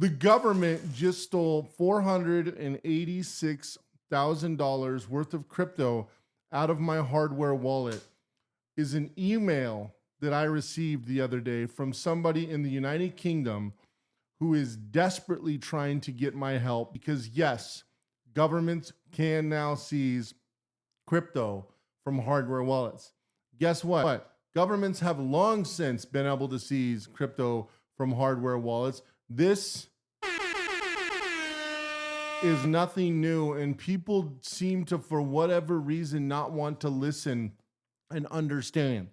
The government just stole $486,000 worth of crypto out of my hardware wallet. Is an email that I received the other day from somebody in the United Kingdom who is desperately trying to get my help because, yes, governments can now seize crypto from hardware wallets. Guess what? Governments have long since been able to seize crypto from hardware wallets. This is nothing new, and people seem to, for whatever reason, not want to listen and understand.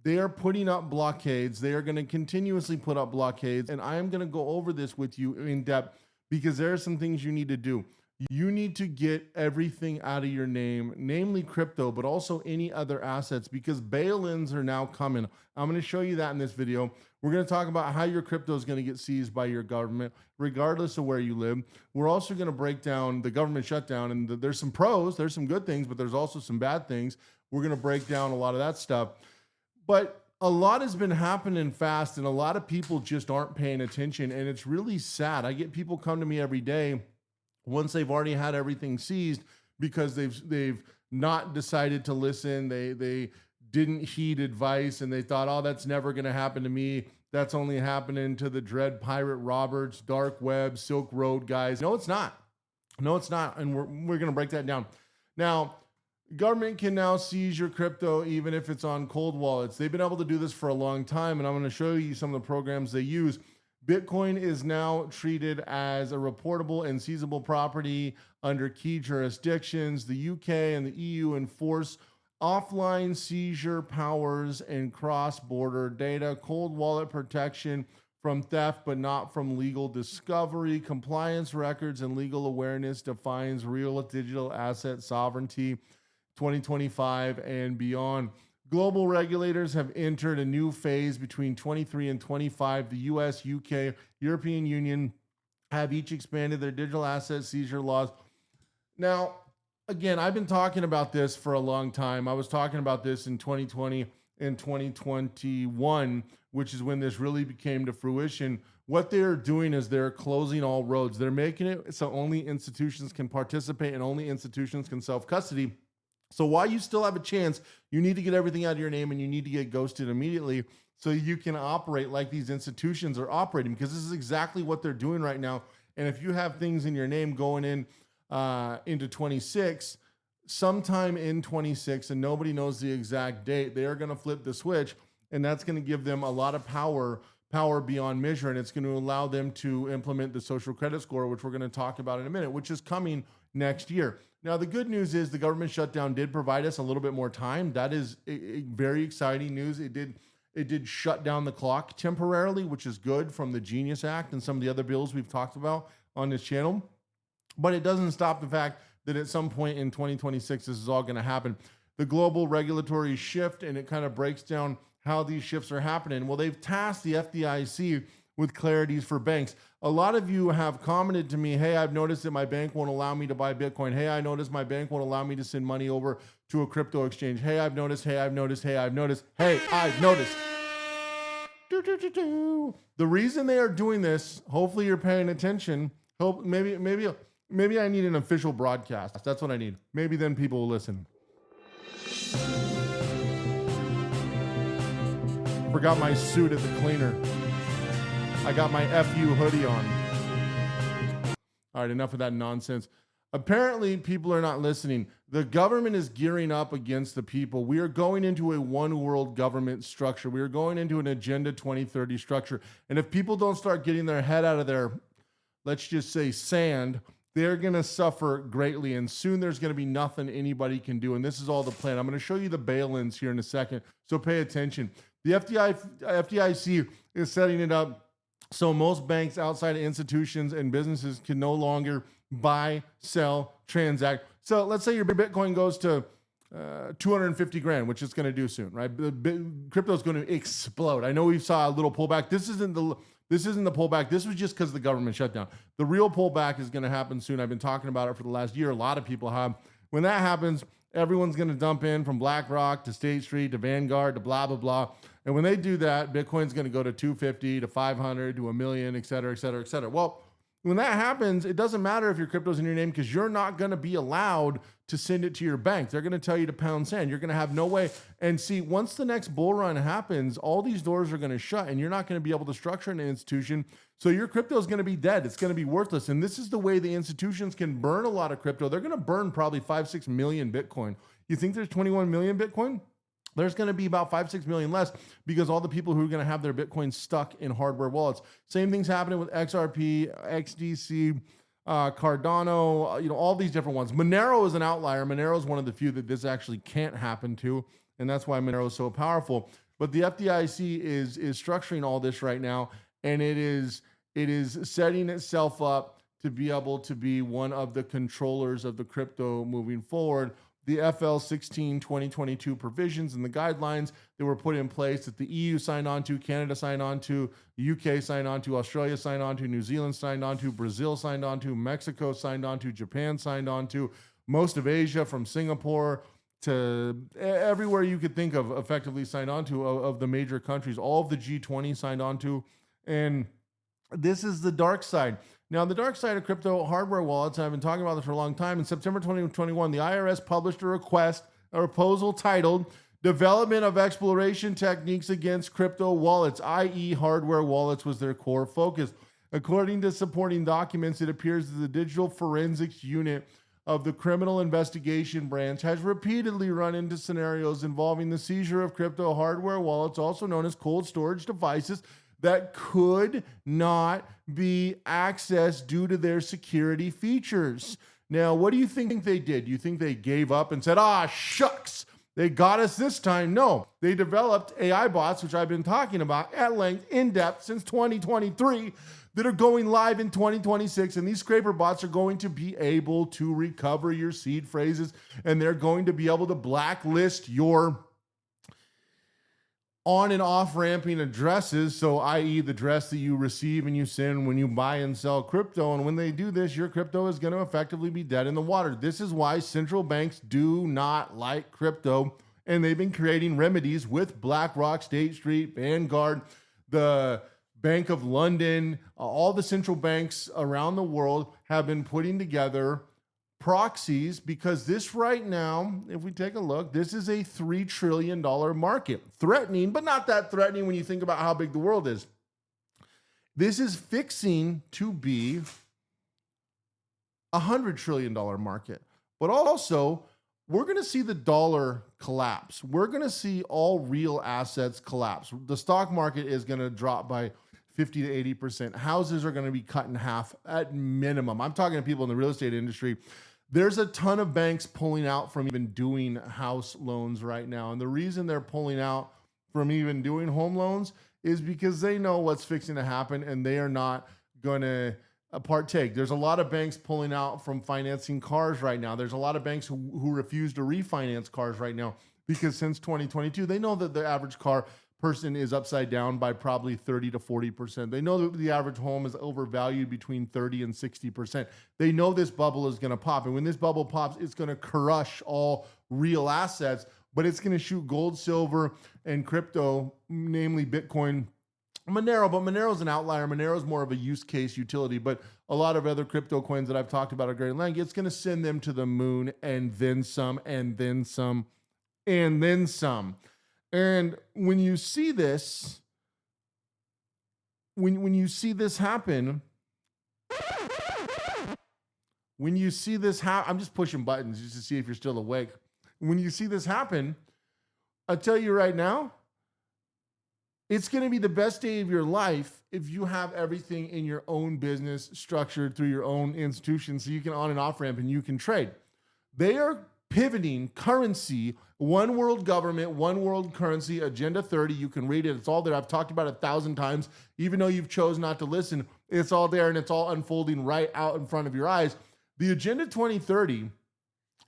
They are putting up blockades. They are going to continuously put up blockades, and I am going to go over this with you in depth because there are some things you need to do. You need to get everything out of your name, namely crypto, but also any other assets, because bail-ins are now coming. I'm going to show you that in this video. We're going to talk about how your crypto is going to get seized by your government, regardless of where you live. We're also going to break down the government shutdown, and there's some pros, there's some good things, but there's also some bad things. We're going to break down a lot of that stuff. But a lot has been happening fast, and a lot of people just aren't paying attention, and it's really sad. I get people come to me every day once they've already had everything seized because they've not decided to listen. They didn't heed advice, and they thought, oh, that's never going to happen to me. That's only happening to the Dread Pirate Roberts, Dark Web, Silk Road guys. No, it's not. No, it's not. And we're going to break that down. Now, government can now seize your crypto even if it's on cold wallets. They've been able to do this for a long time, and I'm going to show you some of the programs they use. Bitcoin is now treated as a reportable and seizable property under key jurisdictions. The UK and the EU enforce offline seizure powers and cross-border data, cold wallet protection from theft but not from legal discovery, compliance records and legal awareness defines real digital asset sovereignty 2025 and beyond. Global regulators have entered a new phase between 23 and 25. The US, UK, European Union have each expanded their digital asset seizure laws. Now, again, I've been talking about this for a long time. I was talking about this in 2020 and 2021, which is when this really became to fruition. What they're doing is they're closing all roads. They're making it so only institutions can participate and only institutions can self-custody. So while you still have a chance, you need to get everything out of your name and you need to get ghosted immediately so you can operate like these institutions are operating, because this is exactly what they're doing right now. And if you have things in your name going into 26, sometime in 26, and nobody knows the exact date, they are going to flip the switch, and that's going to give them a lot of power beyond measure, and it's going to allow them to implement the social credit score, which we're going to talk about in a minute, which is coming next year. Now, the good news is the government shutdown did provide us a little bit more time. That is a very exciting news. It did shut down the clock temporarily, which is good, from the Genius Act and some of the other bills we've talked about on this channel. But it doesn't stop the fact that at some point in 2026, this is all going to happen. The global regulatory shift, and it kind of breaks down how these shifts are happening. Well, they've tasked the FDIC with clarities for banks. A lot of you have commented to me, hey, I've noticed that my bank won't allow me to buy Bitcoin. Hey, I noticed my bank won't allow me to send money over to a crypto exchange. Hey, I've noticed. Hey, I've noticed. Hey, I've noticed. Hey, I've noticed. The reason they are doing this, hopefully you're paying attention. Maybe I need an official broadcast. That's what I need. Maybe then people will listen. Forgot my suit at the cleaner. I got my FU hoodie on. All right, enough of that nonsense. Apparently, people are not listening. The government is gearing up against the people. We are going into a one world government structure. We are going into an Agenda 2030 structure. And if people don't start getting their head out of their, let's just say, sand, they're going to suffer greatly. And soon there's going to be nothing anybody can do. And this is all the plan. I'm going to show you the bail-ins here in a second. So pay attention. The FDIC is setting it up so most banks outside of institutions and businesses can no longer buy, sell, transact. So let's say your Bitcoin goes to 250 grand, which it's going to do soon, right? Crypto is going to explode. I know we saw a little pullback. This isn't the pullback. This was just because the government shut down. The real pullback is going to happen soon. I've been talking about it for the last year. A lot of people have. When that happens, everyone's going to dump in from BlackRock to State Street to Vanguard to blah, blah, blah. And when they do that, Bitcoin's going to go to 250 to 500 to a million, et cetera, et cetera, et cetera. Well, when that happens, it doesn't matter if your crypto's in your name because you're not going to be allowed to send it to your bank. They're going to tell you to pound sand. You're going to have no way. And see, once the next bull run happens, all these doors are going to shut and you're not going to be able to structure an institution. So your crypto is going to be dead. It's going to be worthless. And this is the way the institutions can burn a lot of crypto. They're going to burn probably 5-6 million Bitcoin. You think there's 21 million Bitcoin? There's going to be about 5-6 million less because all the people who are going to have their Bitcoin stuck in hardware wallets. Same thing's happening with XRP, XDC, Cardano, all these different ones. Monero is an outlier. Monero is one of the few that this actually can't happen to, and that's why Monero is so powerful. But the FDIC is structuring all this right now, and it is setting itself up to be able to be one of the controllers of the crypto moving forward. The FL 16 2022 provisions and the guidelines that were put in place that the EU signed on to, Canada signed on to, the UK signed on to, Australia signed on to, New Zealand signed on to, Brazil signed on to, Mexico signed on to, Japan signed on to, most of Asia from Singapore to everywhere you could think of effectively signed on to of the major countries. All of the G20 signed on to. And this is the dark side. Now, the dark side of crypto hardware wallets, I've been talking about this for a long time. In September 2021, the IRS published a proposal titled Development of Exploration Techniques Against Crypto Wallets, i.e. hardware wallets was their core focus. According to supporting documents, it appears that the digital forensics unit of the criminal investigation branch has repeatedly run into scenarios involving the seizure of crypto hardware wallets, also known as cold storage devices, that could not be accessed due to their security features. Now, what do you think they did? You think they gave up and said, shucks, they got us this time? No, they developed AI bots, which I've been talking about at length, in depth since 2023, that are going live in 2026. And these scraper bots are going to be able to recover your seed phrases, and they're going to be able to blacklist your on and off ramping addresses, so i.e. the address that you receive and you send when you buy and sell crypto. And when they do this, your crypto is going to effectively be dead in the water. This is why central banks do not like crypto, and they've been creating remedies with BlackRock, State Street, Vanguard, the Bank of London, all the central banks around the world have been putting together proxies, because this right now, if we take a look, this is a $3 trillion market. Threatening, but not that threatening when you think about how big the world is. This is fixing to be a $100 trillion market. But also, we're going to see the dollar collapse. We're going to see all real assets collapse. The stock market is going to drop by 50 to 80%. Houses are going to be cut in half at minimum. I'm talking to people in the real estate industry. There's a ton of banks pulling out from even doing house loans right now. And the reason they're pulling out from even doing home loans is because they know what's fixing to happen and they are not going to partake. There's a lot of banks pulling out from financing cars right now. There's a lot of banks who refuse to refinance cars right now because since 2022, they know that the average car person is upside down by probably 30 to 40%. They know that the average home is overvalued between 30 and 60%. They know this bubble is going to pop. And when this bubble pops, it's going to crush all real assets, but it's going to shoot gold, silver, and crypto, namely Bitcoin, Monero. But Monero is an outlier. Monero is more of a use case utility, but a lot of other crypto coins that I've talked about at great length, it's going to send them to the moon and then some, and then some, and then some. And when you see this, when you see this happen, I'm just pushing buttons just to see if you're still awake. When you see this happen, I'll tell you right now, it's going to be the best day of your life if you have everything in your own business structured through your own institution so you can on and off ramp and you can trade. They are pivoting currency, one world government, one world currency, Agenda 30. You can read it. It's all there. I've talked about it 1,000 times. Even though you've chosen not to listen, it's all there and it's all unfolding right out in front of your eyes. The Agenda 2030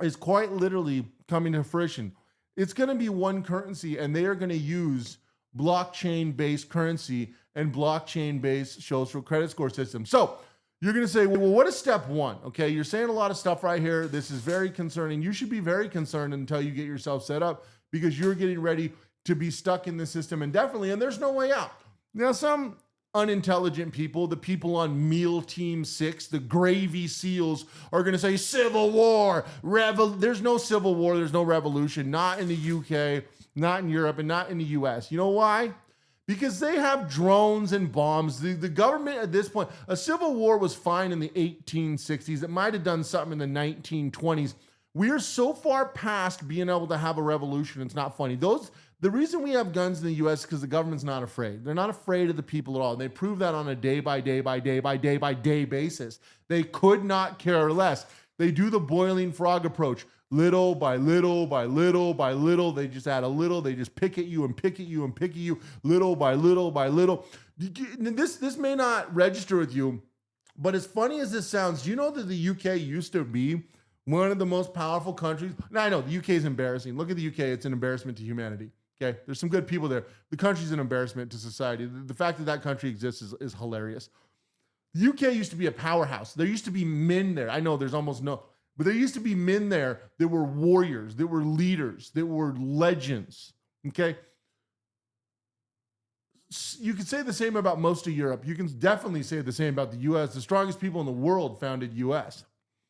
is quite literally coming to fruition. It's going to be one currency, and they are going to use blockchain-based currency and blockchain-based social credit score system. So you're going to say, well, what is step one? Okay, you're saying a lot of stuff right here. This is very concerning. You should be very concerned until you get yourself set up, because you're getting ready to be stuck in the system indefinitely, and there's no way out. Now, some unintelligent people, the people on Meal Team 6, the gravy seals, are going to say civil war, there's no civil war, there's no revolution, not in the UK, not in Europe, and not in the US. You know why? Because they have drones and bombs. The government at this point, a civil war was fine in the 1860s. It might have done something in the 1920s. We're so far past being able to have a revolution, it's not funny. The reason we have guns in the US is because the government's not afraid. They're not afraid of the people at all. And they prove that on a day by day by day by day by day basis. They could not care less. They do the boiling frog approach. Little by little by little by little. They just add a little. They just pick at you and pick at you and pick at you. Little by little by little. This may not register with you, but as funny as this sounds, do you know that the UK used to be one of the most powerful countries? Now, I know the UK is embarrassing. Look at the UK. It's an embarrassment to humanity. Okay, there's some good people there. The country's an embarrassment to society. The fact that that country exists is hilarious. The UK used to be a powerhouse. There used to be men there. I know there's almost no, but there used to be men there that were warriors, that were leaders, that were legends. Okay, you can say the same about most of Europe. You can definitely say the same about the US. The strongest people in the world founded US.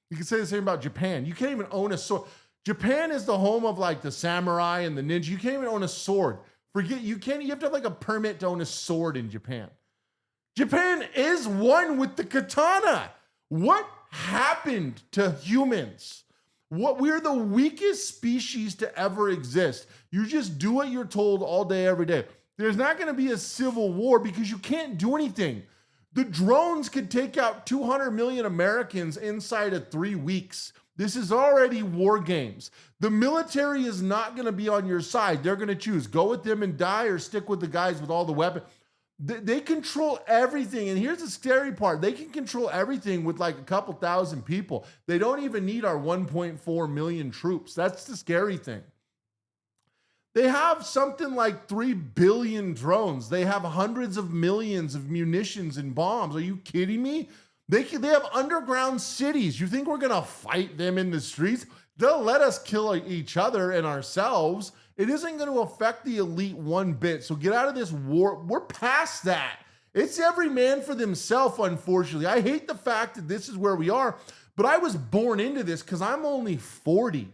You can say the same about Japan. You can't even own a sword. Japan is the home of like the samurai and the ninja. You can't even own a sword. You have to have like a permit to own a sword in Japan. Japan is one with the katana. What happened to humans? We're the weakest species to ever exist. You just do what you're told all day, every day. There's not going to be a civil war because you can't do anything. The drones could take out 200 million Americans inside of 3 weeks. This is already war games. The military is not going to be on your side. They're going to choose, go with them and die or stick with the guys with all the weapons. They control everything. And here's the scary part. They can control everything with like a couple thousand people. They don't even need our 1.4 million troops. That's the scary thing. They have something like 3 billion drones. They have hundreds of millions of munitions and bombs. Are you kidding me? They have underground cities. You think we're going to fight them in the streets? They'll let us kill each other and ourselves. It isn't going to affect the elite one bit. So get out of this war. We're past that. It's every man for themselves, unfortunately. I hate the fact that this is where we are, but I was born into this because I'm only 40.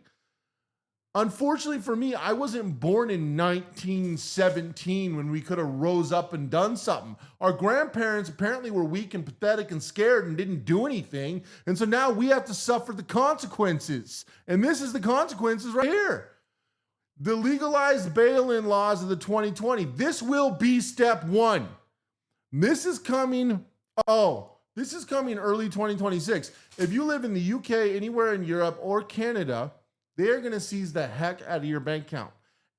Unfortunately for me, I wasn't born in 1917 when we could have rose up and done something. Our grandparents apparently were weak and pathetic and scared and didn't do anything. And so now we have to suffer the consequences. And this is the consequences right here. The legalized bail-in laws of the 2020. This will be step one. This is coming early 2026. If you live in the UK, anywhere in Europe or Canada, they're going to seize the heck out of your bank account.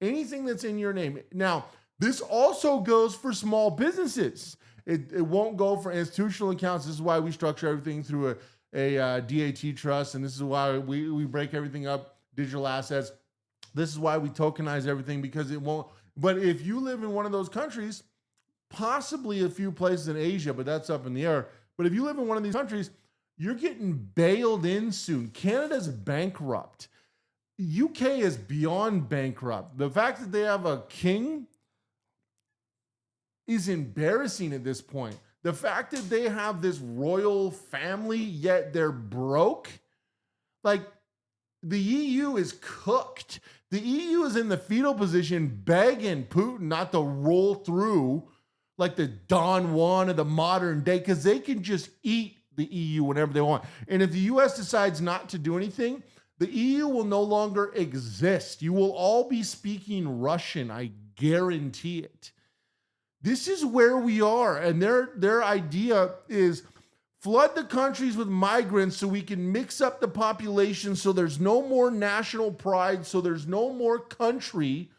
Anything that's in your name. Now, this also goes for small businesses. It won't go for institutional accounts. This is why we structure everything through a DAT trust, and this is why we break everything up, digital assets. This is why we tokenize everything, because it won't. But if you live in one of those countries, possibly a few places in Asia, but that's up in the air. But if you live in one of these countries, you're getting bailed in soon. Canada's bankrupt. UK is beyond bankrupt. The fact that they have a king is embarrassing at this point. The fact that they have this royal family, yet they're broke. Like, the EU is cooked. The EU is in the fetal position begging Putin not to roll through like the Don Juan of the modern day, because they can just eat the EU whenever they want. And if the US decides not to do anything, the EU will no longer exist. You will all be speaking Russian. I guarantee it. This is where we are. And their idea is flood the countries with migrants so we can mix up the population so there's no more national pride, so there's no more country.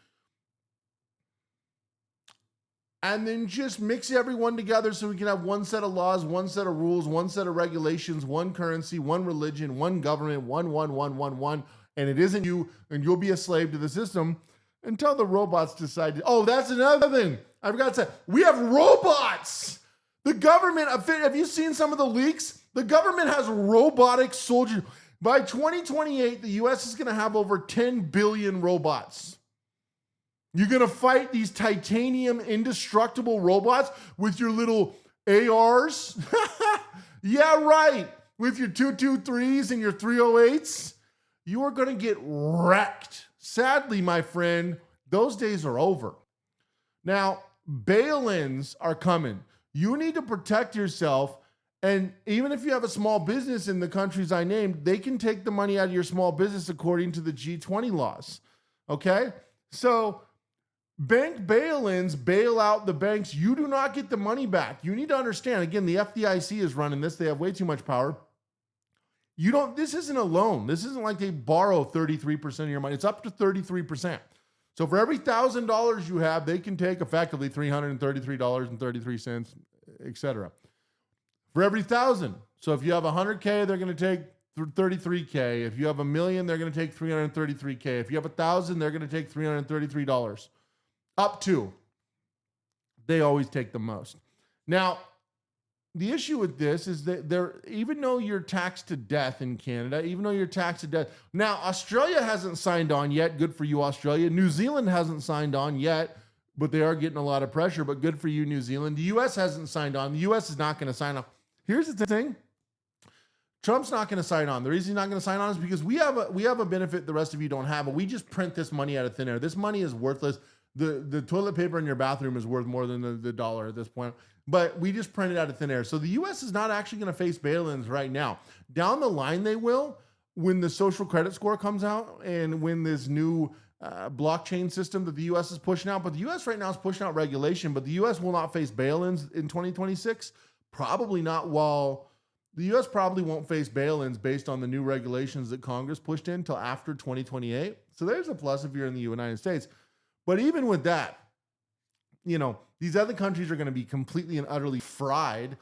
And then just mix everyone together so we can have one set of laws, one set of rules, one set of regulations, one currency, one religion, one government, one. And it isn't you, and you'll be a slave to the system until the robots decide. Oh, that's another thing. I forgot to say, we have robots. The government, have you seen some of the leaks? The government has robotic soldiers. By 2028, the US is going to have over 10 billion robots. You're going to fight these titanium indestructible robots with your little ARs? Yeah, right. With your 223s and your 308s? You are going to get wrecked. Sadly, my friend, those days are over. Now, bail-ins are coming. You need to protect yourself. And even if you have a small business in the countries I named, they can take the money out of your small business according to the G20 laws. Okay? So bank bail-ins bail out the banks. You do not get the money back. You need to understand, again, the FDIC is running this. They have way too much power. This isn't a loan. This isn't like they borrow 33% of your money. It's up to 33%. So for every $1,000 you have, they can take effectively $333.33, et cetera. For every 1,000. So if you have 100K, they're going to take 33K. If you have $1 million, they're going to take 333K. If you have 1,000, they're going to take $333. Up to. They always take the most. Now, the issue with this is that even though you're taxed to death in Canada, even though you're taxed to death, now Australia hasn't signed on yet. Good for you, Australia. New Zealand hasn't signed on yet, but they are getting a lot of pressure. But good for you, New Zealand. The U.S. hasn't signed on. The U.S. is not going to sign on. Here's the thing. Trump's not going to sign on. The reason he's not going to sign on is because we have a benefit the rest of you don't have, and we just print this money out of thin air. This money is worthless. The toilet paper in your bathroom is worth more than the dollar at this point. But we just print it out of thin air. So the U.S. is not actually going to face bail-ins right now. Down the line, they will when the social credit score comes out and when this new blockchain system that the U.S. is pushing out. But the U.S. right now is pushing out regulation. But the U.S. will not face bail-ins in 2026. Probably not while the U.S. probably won't face bail-ins based on the new regulations that Congress pushed in until after 2028. So there's a plus if you're in the United States. But even with that, these other countries are going to be completely and utterly fried.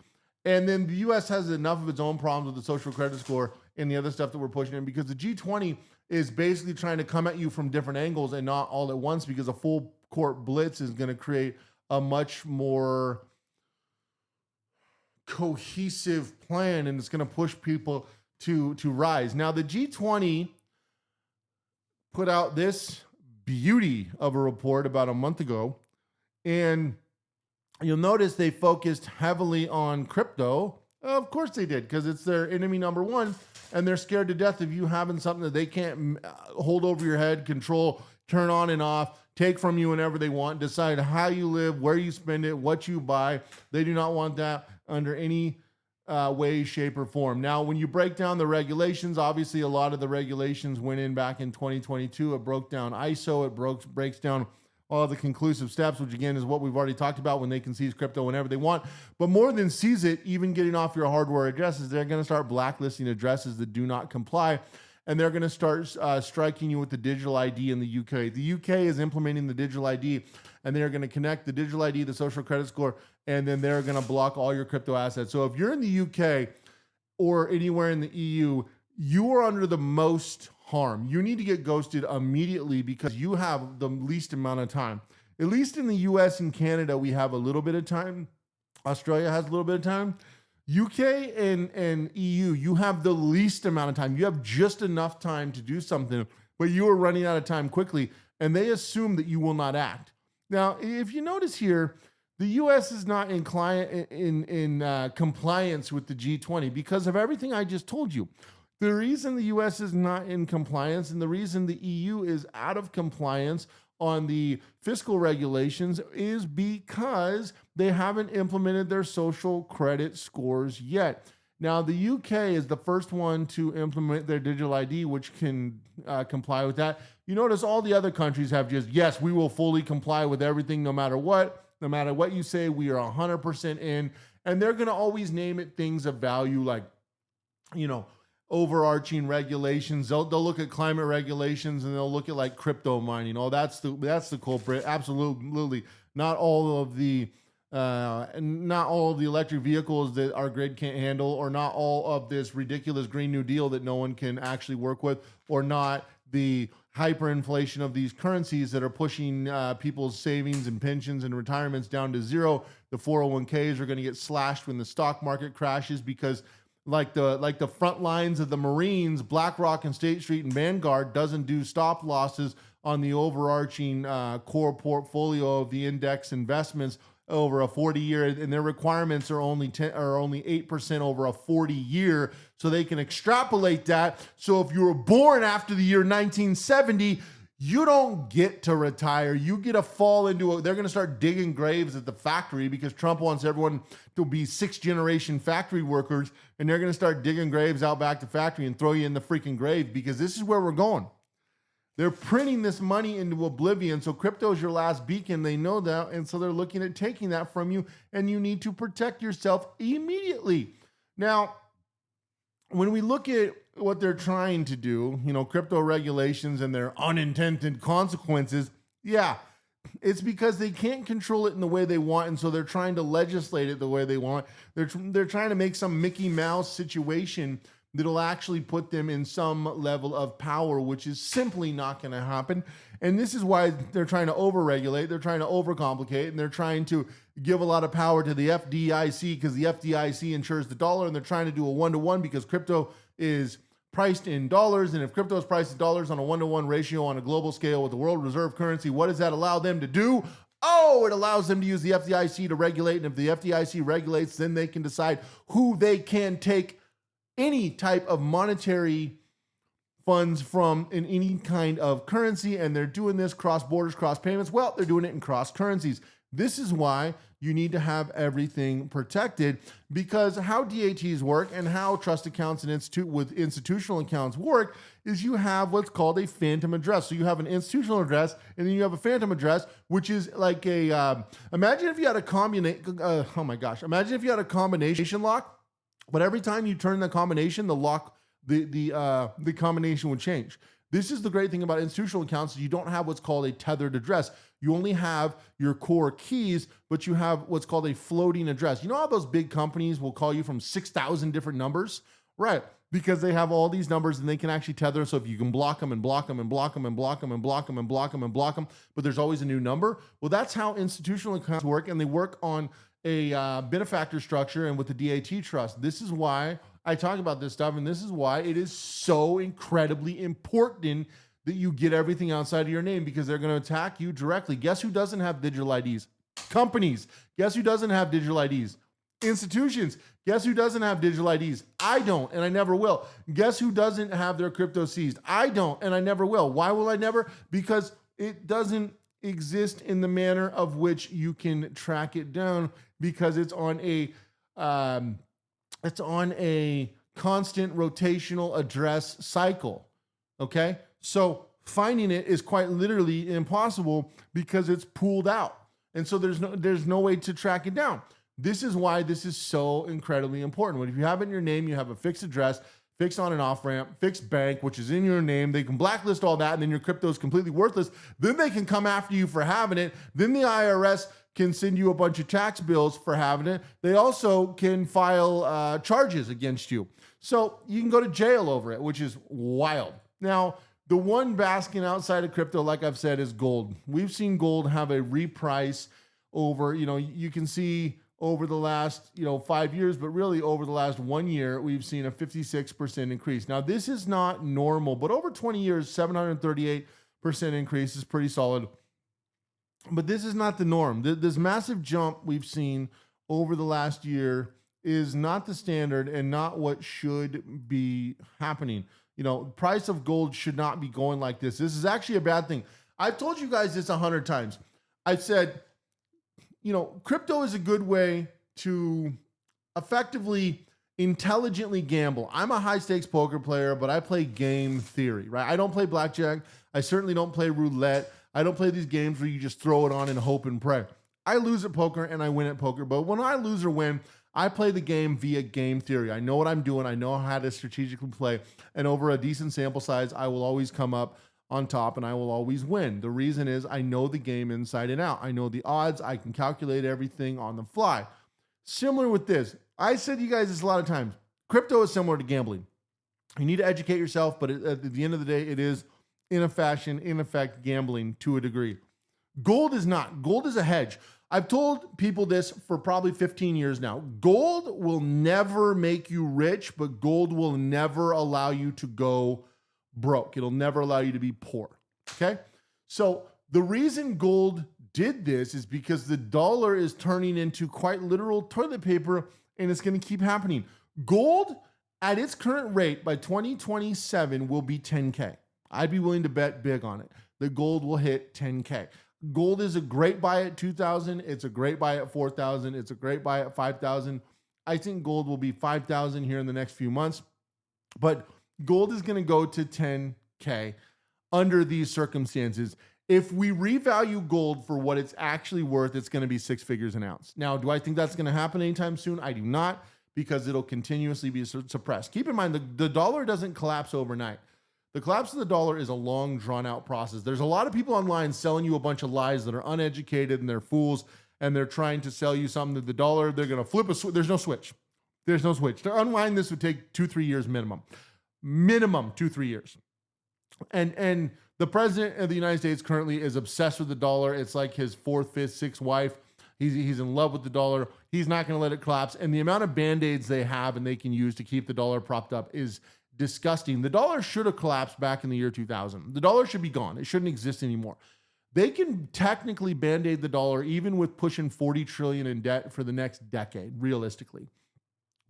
And then the U.S. has enough of its own problems with the social credit score and the other stuff that we're pushing in because the G20 is basically trying to come at you from different angles and not all at once because a full court blitz is going to create a much more cohesive plan and it's going to push people to rise. Now, the G20 put out this beauty of a report about a month ago. And you'll notice they focused heavily on crypto. Of course they did, because it's their enemy number one, and they're scared to death of you having something that they can't hold over your head, control, turn on and off, take from you whenever they want, decide how you live, where you spend it, what you buy. They do not want that under any way, shape, or form. Now, when you break down the regulations, obviously a lot of the regulations went in back in 2022. It broke down ISO. It breaks down all the conclusive steps, which again is what we've already talked about when they can seize crypto whenever they want. But more than seize it, even getting off your hardware addresses, they're going to start blacklisting addresses that do not comply. And they're going to start striking you with the digital ID in the UK. The UK is implementing the digital ID, and they're going to connect the digital ID, the social credit score, and then they're going to block all your crypto assets. So if you're in the UK or anywhere in the EU, you are under the most harm. You need to get ghosted immediately because you have the least amount of time. At least in the US and Canada, we have a little bit of time. Australia has a little bit of time. UK and EU, you have the least amount of time. You have just enough time to do something, but you are running out of time quickly, and they assume that you will not act. Now, if you notice here, the U.S. is not in compliance with the G20 because of everything I just told you. The reason the U.S. is not in compliance and the reason the EU is out of compliance on the fiscal regulations is because they haven't implemented their social credit scores yet. Now, the UK is the first one to implement their digital ID, which can comply with that. You notice all the other countries have just, yes, we will fully comply with everything no matter what. No matter what you say, we are 100% in. And they're going to always name it things of value like, overarching regulations. They'll look at climate regulations and they'll look at like crypto mining. Oh, that's the culprit. Absolutely. Not all of the electric vehicles that our grid can't handle, or not all of this ridiculous Green New Deal that no one can actually work with, or not the hyperinflation of these currencies that are pushing people's savings and pensions and retirements down to zero. The 401ks are going to get slashed when the stock market crashes because like the front lines of the Marines, BlackRock and State Street and Vanguard doesn't do stop losses on the overarching core portfolio of the index investments over a 40-year, and their requirements are only 8% over a 40-year, so they can extrapolate that. So if you were born after the year 1970, you don't get to retire. You get to fall into they're going to start digging graves at the factory because Trump wants everyone to be 6th-generation factory workers, and they're going to start digging graves out back to factory and throw you in the freaking grave because this is where we're going. They're printing this money into oblivion. So crypto is your last beacon. They know that. And so they're looking at taking that from you, and you need to protect yourself immediately. Now, when we look at what they're trying to do, crypto regulations and their unintended consequences, yeah, it's because they can't control it in the way they want. And so they're trying to legislate it the way they want. They're trying to make some Mickey Mouse situation that'll actually put them in some level of power, which is simply not going to happen. And this is why they're trying to overregulate, they're trying to overcomplicate, and they're trying to give a lot of power to the FDIC because the FDIC insures the dollar, and they're trying to do a one-to-one because crypto is priced in dollars. And if crypto is priced in dollars on a one-to-one ratio on a global scale with the world reserve currency, what does that allow them to do? Oh, it allows them to use the FDIC to regulate. And if the FDIC regulates, then they can decide who they can take any type of monetary funds from in any kind of currency. And they're doing this cross borders, cross payments. Well, they're doing it in cross currencies. This is why you need to have everything protected, because how DATs work and how trust accounts and institutional accounts work is you have what's called a phantom address. So you have an institutional address, and then you have a phantom address, which is like imagine if you had a imagine if you had a combination lock. But every time you turn the combination, the lock, the combination would change. This is the great thing about institutional accounts. You don't have what's called a tethered address. You only have your core keys, but you have what's called a floating address. You know how those big companies will call you from 6,000 different numbers? Right, because they have all these numbers and they can actually tether. So if you can block them and block them and block them and block them and block them and block them and block them, but there's always a new number. Well, that's how institutional accounts work, and they work on a benefactor structure and with the DAT trust. This is why I talk about this stuff, and this is why it is so incredibly important that you get everything outside of your name, because they're going to attack you directly. Guess who doesn't have digital IDs? Companies. Guess who doesn't have digital IDs? Institutions. Guess who doesn't have digital IDs? I don't, and I never will. Guess who doesn't have their crypto seized? I don't, and I never will. Why will I never? Because it doesn't exist in the manner of which you can track it down, because it's on a constant rotational address cycle. Okay, so finding it is quite literally impossible because it's pooled out, and so there's no way to track it down. This is why this is so incredibly important. When if you have it in your name, you have a fixed address, fixed on and off ramp, fixed bank, which is in your name. They can blacklist all that, and then your crypto is completely worthless. Then they can come after you for having it. Then the IRS can send you a bunch of tax bills for having it. They also can file charges against you. So you can go to jail over it, which is wild. Now, the one basking outside of crypto, like I've said, is gold. We've seen gold have a reprice over, you can see over the last 5 years, but really over the last 1 year, we've seen a 56% increase. Now, this is not normal, but over 20 years, 738% increase is pretty solid. But this is not the norm. This massive jump we've seen over the last year is not the standard and not what should be happening. Price of gold should not be going like this. This is actually a bad thing. I've told you guys this 100 times. I've said, crypto is a good way to effectively, intelligently gamble. I'm a high stakes poker player, but I play game theory, right? I don't play blackjack. I certainly don't play roulette. I don't play these games where you just throw it on and hope and pray. I lose at poker and I win at poker, but when I lose or win, I play the game via game theory. I know what I'm doing. I know how to strategically play, and over a decent sample size, I will always come up on top and I will always win. The reason is I know the game inside and out. I know the odds. I can calculate everything on the fly. Similar with this. I said to you guys this a lot of times. Crypto is similar to gambling. You need to educate yourself, but at the end of the day, it is in effect, gambling to a degree. Gold is not. Gold is a hedge. I've told people this for probably 15 years now. Gold will never make you rich, but gold will never allow you to go broke. It'll never allow you to be poor. Okay? So the reason gold did this is because the dollar is turning into quite literal toilet paper, and it's going to keep happening. Gold at its current rate by 2027 will be 10K. I'd be willing to bet big on it. The gold will hit 10K. Gold is a great buy at 2,000. It's a great buy at 4,000. It's a great buy at 5,000. I think gold will be 5,000 here in the next few months, but gold is going to go to 10K under these circumstances. If we revalue gold for what it's actually worth, it's going to be 6 figures an ounce. Now, do I think that's going to happen anytime soon? I do not, because it'll continuously be suppressed. Keep in mind, the dollar doesn't collapse overnight. The collapse of the dollar is a long, drawn-out process. There's a lot of people online selling you a bunch of lies that are uneducated and they're fools, and they're trying to sell you something that the dollar, they're going to flip a switch. There's no switch. There's no switch. To unwind this would take 2-3 years minimum. Minimum 2-3 years. And the president of the United States currently is obsessed with the dollar. It's like his 4th, 5th, 6th wife. He's in love with the dollar. He's not going to let it collapse. And the amount of band-aids they have and they can use to keep the dollar propped up is disgusting. The dollar should have collapsed back in the year 2000. The dollar should be gone. It shouldn't exist anymore. They can technically band-aid the dollar even with pushing 40 trillion in debt for the next decade, realistically.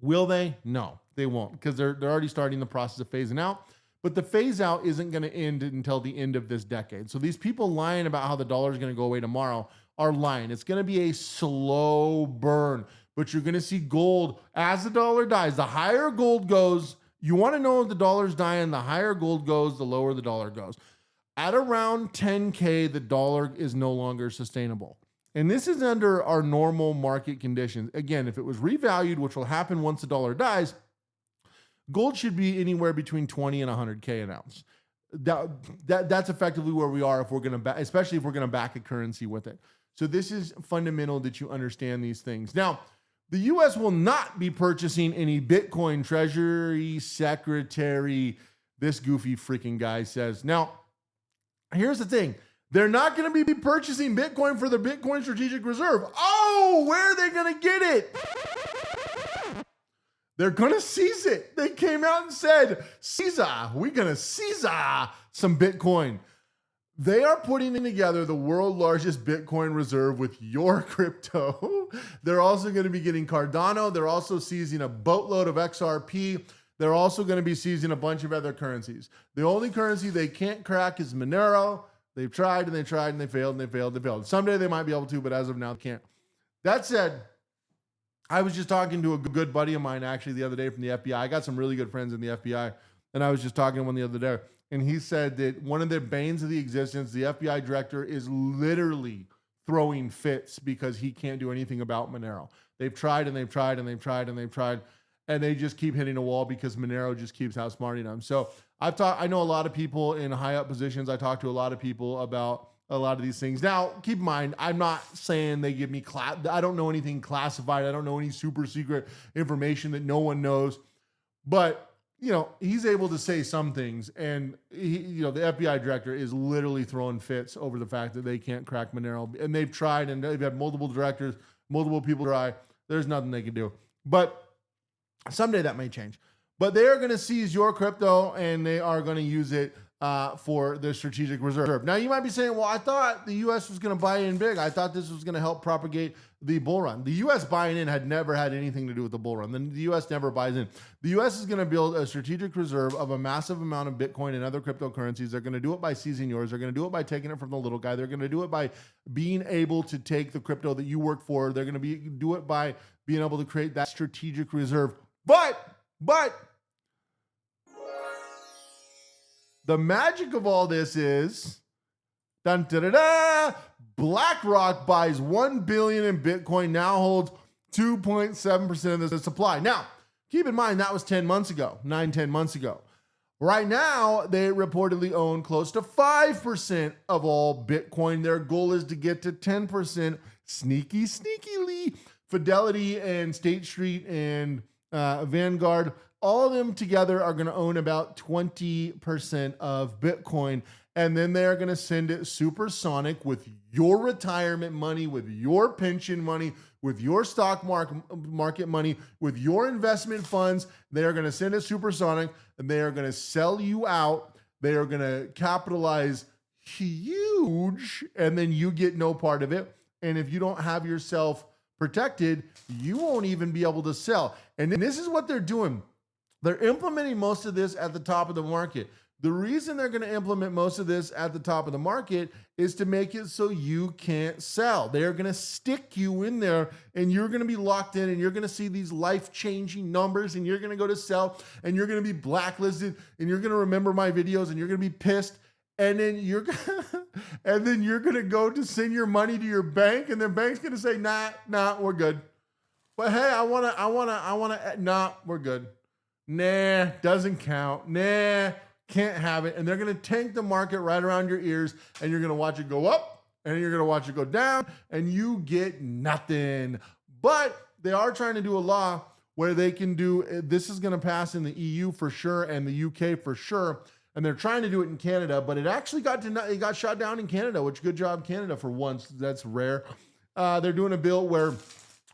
Will they? No, they won't, because they're already starting the process of phasing out. But the phase out isn't going to end until the end of this decade. So these people lying about how the dollar is going to go away tomorrow are lying. It's going to be a slow burn, but you're going to see gold as the dollar dies. The higher gold goes, you want to know if the dollar's dying, the higher gold goes, the lower the dollar goes. At around 10K, the dollar is no longer sustainable. And this is under our normal market conditions. Again, if it was revalued, which will happen once the dollar dies, gold should be anywhere between 20 and 100K an ounce. That's effectively where we are if we're going to, especially if we're going to back a currency with it. So this is fundamental that you understand these things. Now, the U.S. will not be purchasing any Bitcoin. Treasury Secretary, this goofy freaking guy says. Now, here's the thing. They're not going to be purchasing Bitcoin for the Bitcoin Strategic Reserve. Oh, where are they going to get it? They're going to seize it. They came out and said, Caesar, we're going to seize some Bitcoin. They are putting together the world's largest Bitcoin reserve with your crypto. They're also going to be getting Cardano. They're also seizing a boatload of XRP. They're also going to be seizing a bunch of other currencies. The only currency they can't crack is Monero. They've tried and they tried and they failed and they failed and they failed. Someday they might be able to, but as of now, they can't. That said, I was just talking to a good buddy of mine actually the other day from the FBI. I got some really good friends in the FBI, and I was just talking to one the other day, and he said that one of the banes of the existence, the FBI director is literally throwing fits because he can't do anything about Monero. They've tried and they've tried and they've tried and they've tried, and they just keep hitting a wall because Monero just keeps outsmarting them. So I know a lot of people in high up positions. I talk to a lot of people about a lot of these things. Now, keep in mind, I'm not saying they give me I don't know anything classified. I don't know any super secret information that no one knows. But, he's able to say some things. And, the FBI director is literally throwing fits over the fact that they can't crack Monero. And they've tried, and they've had multiple directors, multiple people try. There's nothing they can do. But someday that may change. But they are going to seize your crypto, and they are going to use it for the strategic reserve. Now, you might be saying, well, I thought the U.S. was going to buy in big. I thought this was going to help propagate the bull run. The U.S. buying in had never had anything to do with the bull run. The U.S. never buys in. The U.S. is going to build a strategic reserve of a massive amount of Bitcoin and other cryptocurrencies. They're going to do it by seizing yours. They're going to do it by taking it from the little guy. They're going to do it by being able to take the crypto that you work for. They're going to do it by being able to create that strategic reserve. But the magic of all this is, BlackRock buys $1 billion in Bitcoin, now holds 2.7% of the supply. Now, keep in mind, that was 10 months ago, 10 months ago. Right now, they reportedly own close to 5% of all Bitcoin. Their goal is to get to 10%. Sneakily. Fidelity and State Street and Vanguard all of them together are going to own about 20% of Bitcoin. And then they're going to send it supersonic with your retirement money, with your pension money, with your stock market money, with your investment funds. They are going to send it supersonic, and they are going to sell you out. They are going to capitalize huge, and then you get no part of it. And if you don't have yourself protected, you won't even be able to sell. And this is what they're doing. They're implementing most of this at the top of the market. The reason they're going to implement most of this at the top of the market is to make it so you can't sell. They're going to stick you in there, and you're going to be locked in, and you're going to see these life-changing numbers, and you're going to go to sell, and you're going to be blacklisted, and you're going to remember my videos, and you're going to be pissed. And then you're gonna go to send your money to your bank, and the bank's gonna say, nah, we're good. But hey, I wanna, nah, we're good. Nah, doesn't count. Nah, can't have it. And they're gonna tank the market right around your ears, and you're gonna watch it go up, and you're gonna watch it go down, and you get nothing. But they are trying to do a law where they can do, this is gonna pass in the EU for sure, and the UK for sure. And they're trying to do it in Canada, but it actually it got shot down in Canada, which good job, Canada, for once. That's rare. They're doing a bill where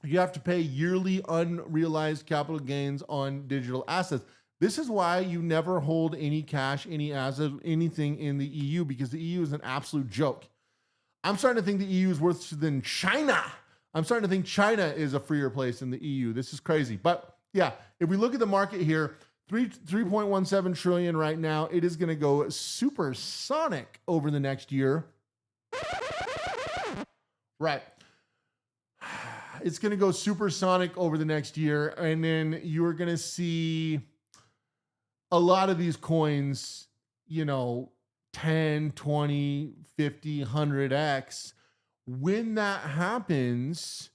you have to pay yearly unrealized capital gains on digital assets. This is why you never hold any cash, any asset, anything in the EU, because the EU is an absolute joke. I'm starting to think the EU is worse than China. I'm starting to think China is a freer place than the EU. This is crazy. But yeah, if we look at the market here, 3.17 trillion right now. It is going to go supersonic over the next year. Right. It's going to go supersonic over the next year. And then you're going to see a lot of these coins, 10, 20, 50, 100x. When that happens,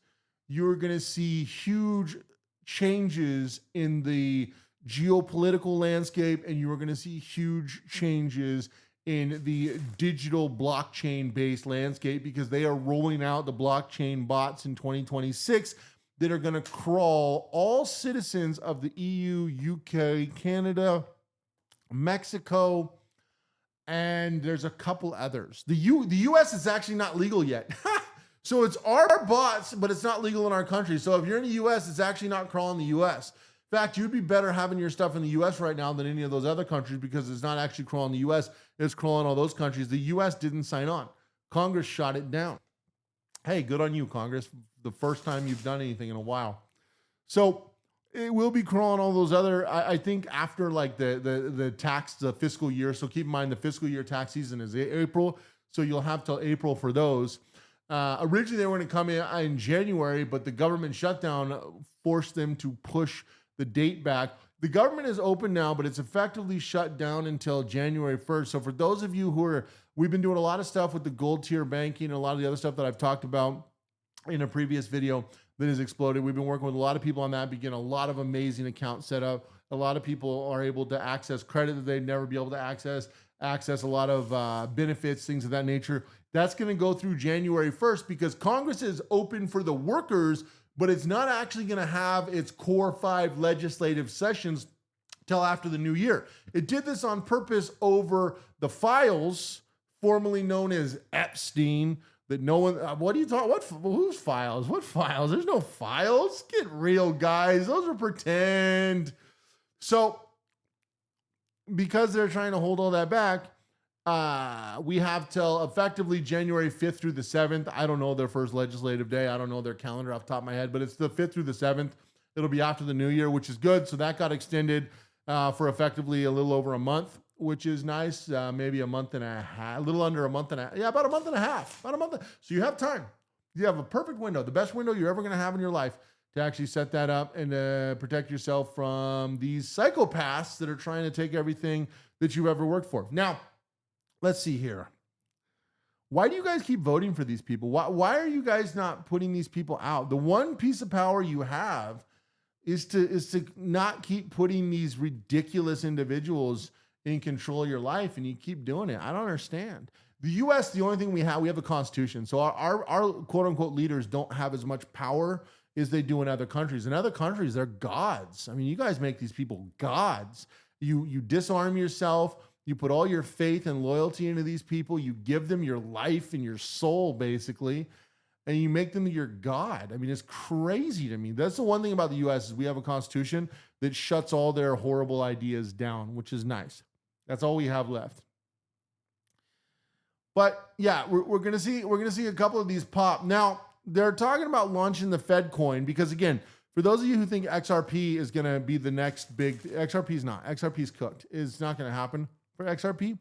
you're going to see huge changes in the geopolitical landscape, and you are going to see huge changes in the digital blockchain-based landscape, because they are rolling out the blockchain bots in 2026 that are going to crawl all citizens of the EU, UK, Canada, Mexico, and there's a couple others. The US is actually not legal yet. So it's our bots, but it's not legal in our country. So if you're in the US, it's actually not crawling the US. In fact, you'd be better having your stuff in the US right now than any of those other countries, because it's not actually crawling the US, it's crawling all those countries. The US didn't sign on. Congress shot it down. Hey, good on you, Congress. The first time you've done anything in a while. So it will be crawling all those other, I think after like the fiscal year. So keep in mind the fiscal year tax season is April. So you'll have till April for those. Originally they were going to come in January, but the government shutdown forced them to push the date back. The government is open now, but it's effectively shut down until January 1st. So for those of you we've been doing a lot of stuff with the gold tier banking and a lot of the other stuff that I've talked about in a previous video that has exploded. We've been working with a lot of people on that, getting a lot of amazing accounts set up. A lot of people are able to access credit that they'd never be able to access a lot of benefits, things of that nature. That's going to go through January 1st because Congress is open for the workers, but it's not actually going to have its core 5 legislative sessions till after the new year. It did this on purpose over the files, formerly known as Epstein, that no one, what are you talking, whose files? What files? There's no files. Get real, guys. Those are pretend. So because they're trying to hold all that back, we have till effectively January 5th through the 7th. I don't know their first legislative day. I don't know their calendar off the top of my head, but it's the 5th through the 7th. It'll be after the new year, which is good. So that got extended for effectively a little over a month, which is nice. Maybe a month and a half, a little under a month and a half. Yeah, about a month and a half. So you have time. You have a perfect window, the best window you're ever going to have in your life to actually set that up and protect yourself from these psychopaths that are trying to take everything that you've ever worked for. Now, let's see here. Why do you guys keep voting for these people? Why are you guys not putting these people out? The one piece of power you have is to not keep putting these ridiculous individuals in control of your life, and you keep doing it. I don't understand. The U.S., the only thing we have a constitution. So our quote unquote leaders don't have as much power is they do in other countries. In other countries, they're gods. I mean, you guys make these people gods. You disarm yourself. You put all your faith and loyalty into these people. You give them your life and your soul, basically, and you make them your god. I mean, it's crazy to me. That's the one thing about the U.S. is we have a constitution that shuts all their horrible ideas down, which is nice. That's all we have left. But yeah, we're gonna see a couple of these pop. Now they're talking about launching the Fed coin because, again, for those of you who think XRP is gonna be the next big, XRP is not. XRP is cooked. It's not gonna happen for XRP.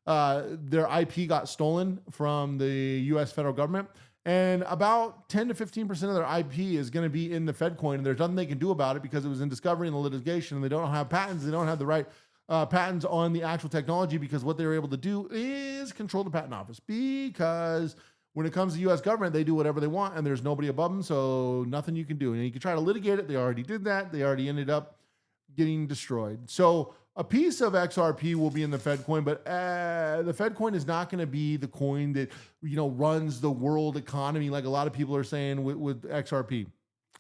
Their IP got stolen from the U.S. federal government, and about 10 to 15% of their IP is going to be in the Fed coin, and there's nothing they can do about it because it was in discovery and the litigation, and they don't have patents. They don't have the right patents on the actual technology because what they were able to do is control the patent office, because when it comes to the U.S. government, they do whatever they want, and there's nobody above them, so nothing you can do. And you can try to litigate it. They already did that. They already ended up getting destroyed. So a piece of XRP will be in the Fed coin, but the Fed coin is not going to be the coin that, you know, runs the world economy like a lot of people are saying with XRP.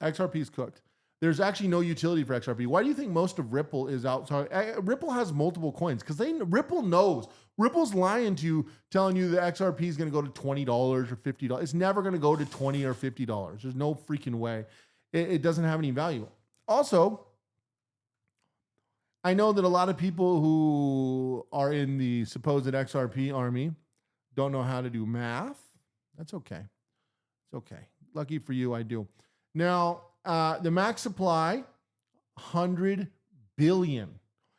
XRP is cooked. There's actually no utility for XRP. Why do you think most of Ripple is out? Sorry, Ripple has multiple coins because Ripple knows. Ripple's lying to you, telling you that XRP is going to go to $20 or $50. It's never going to go to $20 or $50. There's no freaking way. It doesn't have any value. Also, I know that a lot of people who are in the supposed XRP army don't know how to do math. That's okay. It's okay. Lucky for you, I do. Now, the max supply, 100 billion.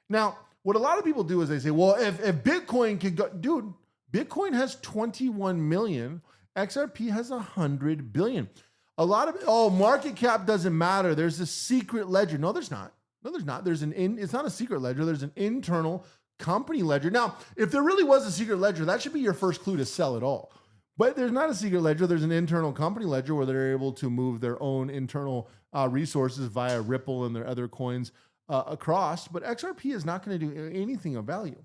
Now, what a lot of people do is they say, well, if Bitcoin could go, dude, Bitcoin has 21 million. XRP has 100 billion. A lot of, market cap doesn't matter. There's a secret ledger. No, there's not. No, there's not. It's not a secret ledger. There's an internal company ledger. Now, if there really was a secret ledger, that should be your first clue to sell it all. But there's not a secret ledger. There's an internal company ledger where they're able to move their own internal resources via Ripple and their other coins across. But XRP is not going to do anything of value.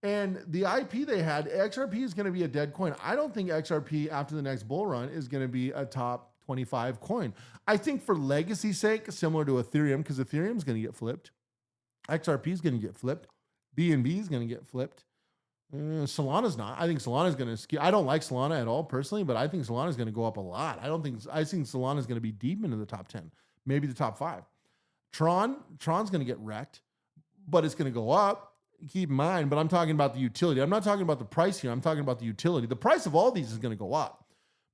And the IP they had, XRP is going to be a dead coin. I don't think XRP after the next bull run is going to be a top 25 coin. I think for legacy's sake, similar to Ethereum, because Ethereum is going to get flipped. XRP is going to get flipped. BNB is going to get flipped. Solana's not. I think Solana's going to, I don't like Solana at all personally, but I think Solana's going to go up a lot. I think Solana's going to be deep into the top 10, maybe the top 5. Tron's going to get wrecked, but it's going to go up. Keep in mind, but I'm talking about the utility. I'm not talking about the price here. I'm talking about the utility. The price of all these is going to go up,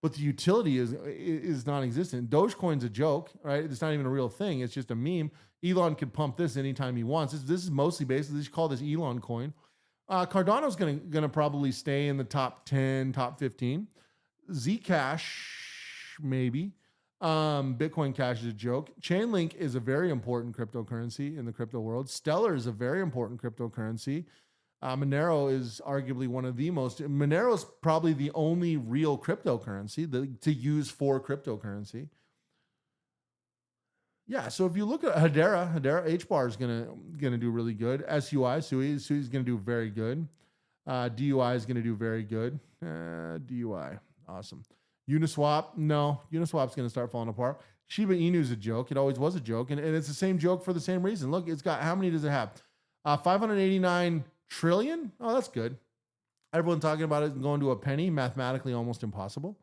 but the utility is non-existent. Dogecoin's a joke, right? It's not even a real thing. It's just a meme. Elon could pump this anytime he wants. This is mostly basically, they should call this Elon coin. Cardano's gonna probably stay in the top 10, top 15. Zcash, maybe. Bitcoin Cash is a joke. Chainlink is a very important cryptocurrency in the crypto world. Stellar is a very important cryptocurrency. Monero is arguably one of the most. Monero is probably the only real cryptocurrency to use for cryptocurrency. Yeah, so if you look at Hedera, HBAR is gonna do really good. Sui's gonna do very good. DUI is gonna do very good. DUI, awesome. Uniswap, no. Uniswap's gonna start falling apart. Shiba Inu is a joke. It always was a joke, and it's the same joke for the same reason. Look, it's got, how many does it have? 589 trillion. Oh, that's good. Everyone talking about it going to a penny, mathematically almost impossible.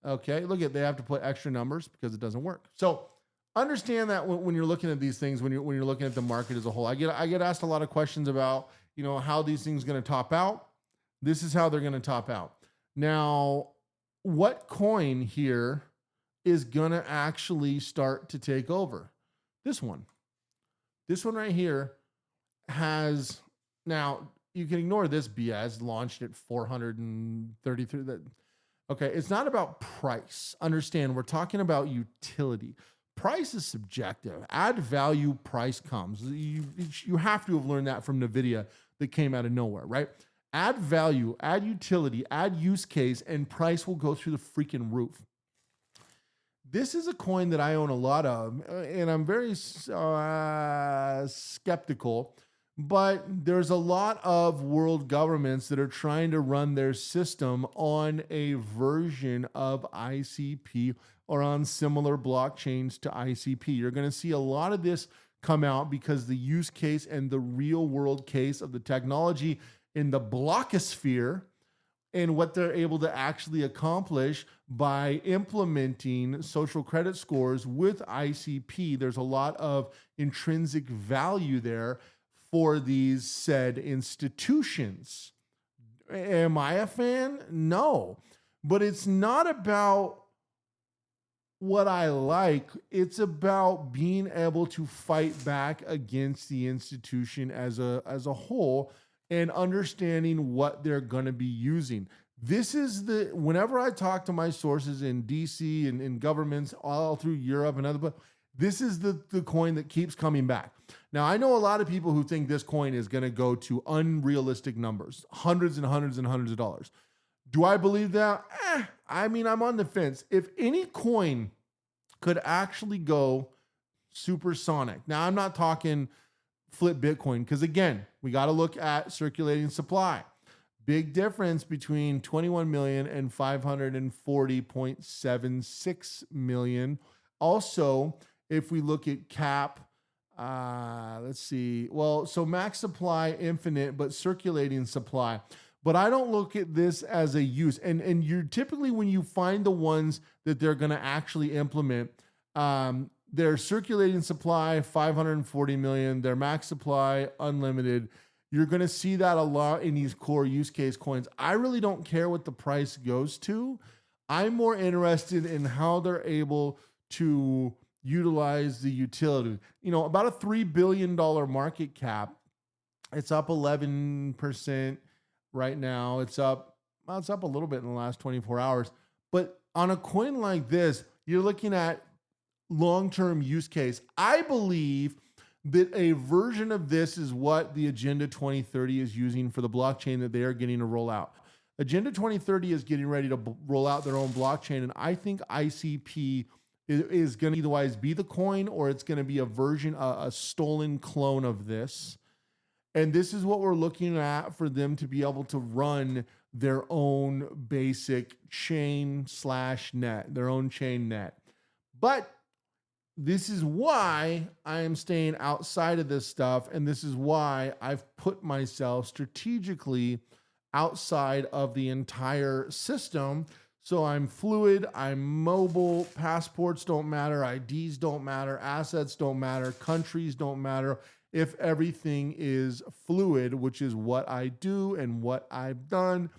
Okay, look at, they have to put extra numbers because it doesn't work. So understand that when you're looking at these things, when you're looking at the market as a whole, I get asked a lot of questions about, how these things are going to top out. This is how they're going to top out. Now, what coin here is going to actually start to take over? This one right here has, now you can ignore this BS, launched at 433. Okay, it's not about price. Understand, we're talking about utility. Price is subjective. Add value, price comes. You have to have learned that from NVIDIA that came out of nowhere, right? Add value, add utility, add use case, and price will go through the freaking roof. This is a coin that I own a lot of, and I'm very skeptical, but there's a lot of world governments that are trying to run their system on a version of ICP are on similar blockchains to ICP. You're going to see a lot of this come out because the use case and the real world case of the technology in the blockosphere and what they're able to actually accomplish by implementing social credit scores with ICP. There's a lot of intrinsic value there for these said institutions. Am I a fan? No. But it's not about what I like. It's about being able to fight back against the institution as a whole and understanding what they're going to be using. This is whenever I talk to my sources in DC and in governments all through Europe and other, this is the coin that keeps coming back. Now, I know a lot of people who think this coin is going to go to unrealistic numbers, hundreds and hundreds and hundreds of dollars. Do I believe that? I mean, I'm on the fence. If any coin could actually go supersonic. Now, I'm not talking flip Bitcoin, because again, we got to look at circulating supply. Big difference between 21 million and 540.76 million. Also, if we look at cap, let's see. Well, so max supply, infinite, but circulating supply. But I don't look at this as a use. And you're typically, when you find the ones that they're going to actually implement, their circulating supply, 540 million, their max supply, unlimited. You're going to see that a lot in these core use case coins. I really don't care what the price goes to. I'm more interested in how they're able to utilize the utility. You know, about a $3 billion market cap. It's up 11% right now. It's up a little bit in the last 24 hours. But on a coin like this, you're looking at long-term use case. I believe that a version of this is what the Agenda 2030 is using for the blockchain that they are getting to roll out. Agenda 2030 is getting ready to roll out their own blockchain, and I think ICP is going to either be the coin or it's going to be a version, a stolen clone of this. And this is what we're looking at for them to be able to run their own basic chain/net, their own chain net. But this is why I am staying outside of this stuff, and this is why I've put myself strategically outside of the entire system. So I'm fluid, I'm mobile, passports don't matter, IDs don't matter, assets don't matter, countries don't matter, if everything is fluid, which is what I do and what I've done,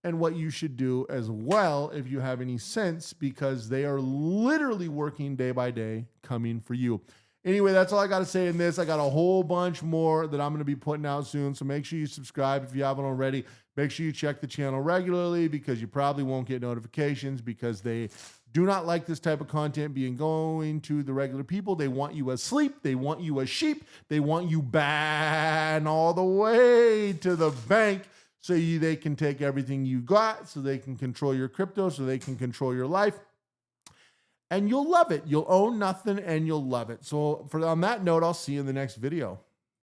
and what you should do as well if you have any sense, because they are literally working day by day coming for you. Anyway, that's all I got to say in this. I got a whole bunch more that I'm going to be putting out soon, so make sure you subscribe if you haven't already. Make sure you check the channel regularly, because you probably won't get notifications, because they do not like this type of content being going to the regular people. They want you asleep. They want you a sheep. They want you banned all the way to the bank, so they can take everything you got, so they can control your crypto, so they can control your life. And you'll love it. You'll own nothing and you'll love it. So on that note, I'll see you in the next video.